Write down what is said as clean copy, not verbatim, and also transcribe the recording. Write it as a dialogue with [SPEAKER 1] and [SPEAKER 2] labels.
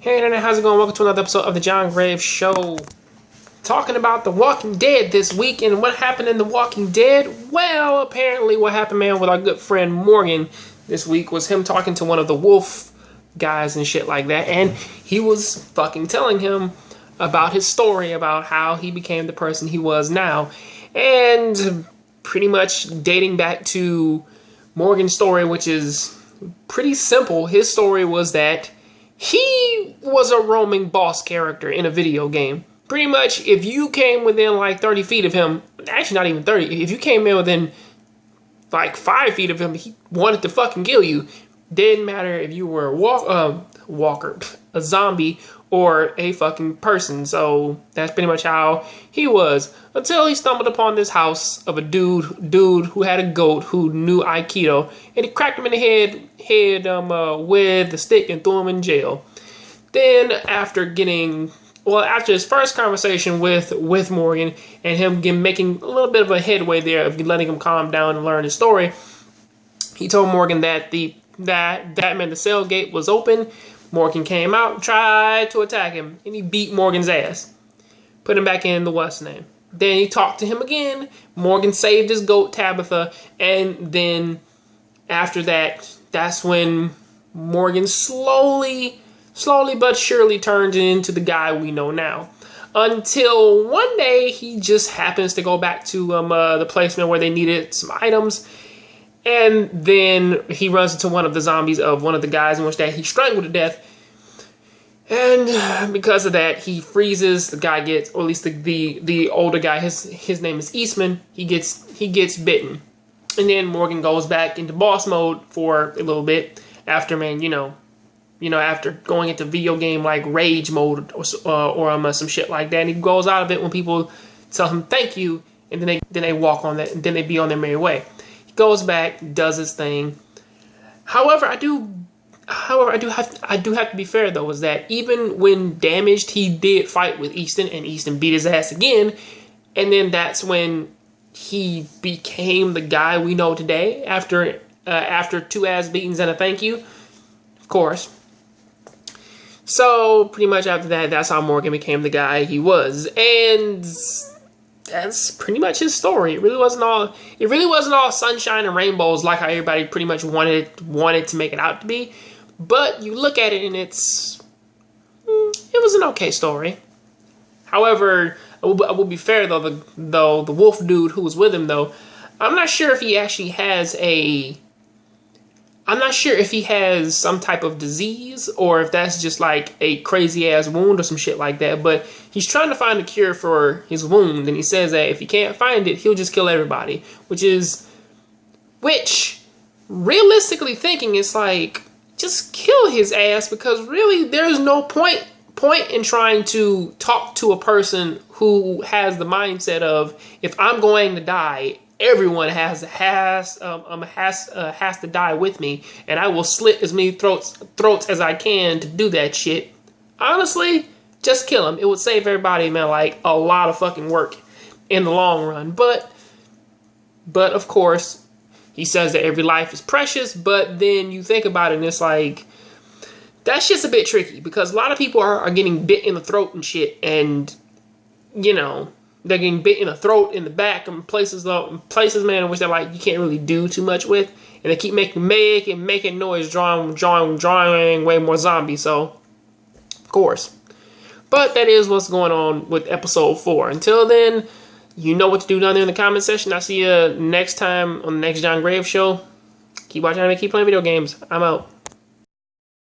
[SPEAKER 1] Hey internet, how's it going? Welcome to another episode of the Jongravesshow. Talking about The Walking Dead this week, and what happened in The Walking Dead? Well, apparently what happened, man, with our good friend Morgan this week was him talking to one of the wolf guys and shit like that, and he was fucking telling him about his story, about how he became the person he was now, and pretty much dating back to Morgan's story, which is pretty simple. His story was that he was a roaming boss character in a video game. Pretty much, if you came within like 30 feet of him, actually not even 30, if you came in within like 5 feet of him, he wanted to fucking kill you. Didn't matter if you were a zombie, or a fucking person. So that's pretty much how he was, until he stumbled upon this house of a dude who had a goat who knew Aikido, and he cracked him in the head with the stick and threw him in jail. Then after his first conversation with Morgan and him making a little bit of a headway there of letting him calm down and learn his story, he told Morgan that that meant the cell gate was open. Morgan came out, tried to attack him, and he beat Morgan's ass. Put him back in the what's name. Then he talked to him again. Morgan saved his goat, Tabitha, and then after that, that's when Morgan slowly but surely turned into the guy we know now. Until one day, he just happens to go back to the placement where they needed some items. And then he runs into one of the zombies of one of the guys in which that he strangled to death. And because of that, he freezes. The guy gets, or at least the older guy, his name is Eastman. He gets bitten. And then Morgan goes back into boss mode for a little bit after, after going into video game like rage mode or some shit like that. And he goes out of it when people tell him thank you, and then they walk on that, and then they be on their merry way. Goes back, does his thing. However, I do have to be fair though, is that even when damaged, he did fight with Easton, and Easton beat his ass again, and then that's when he became the guy we know today after 2 ass beatings and a thank you, of course. So pretty much after that, that's how Morgan became the guy he was, and that's pretty much his story. It really wasn't all sunshine and rainbows like how everybody pretty much wanted to make it out to be. But you look at it and it was an okay story. However, I will be fair though, the wolf dude who was with him though, I'm not sure if he actually has some type of disease, or if that's just like a crazy ass wound or some shit like that, but he's trying to find a cure for his wound, and he says that if he can't find it, he'll just kill everybody, which realistically thinking, it's like, just kill his ass, because really there's no point in trying to talk to a person who has the mindset of, if I'm going to die, everyone has to die with me, and I will slit as many throats as I can to do that shit. Honestly, just kill him. It would save everybody, man, like a lot of fucking work in the long run. But of course, he says that every life is precious. But then you think about it, and it's like, that's just a bit tricky, because a lot of people are getting bit in the throat and shit, and they're getting bit in the throat, in the back, and places, man, in which they're like, you can't really do too much with. And they keep making noise, drawing way more zombies. So, of course. But that is what's going on with episode 4. Until then, you know what to do down there in the comment section. I'll see you next time on the next Jongravesshow. Keep watching anime, keep playing video games. I'm out.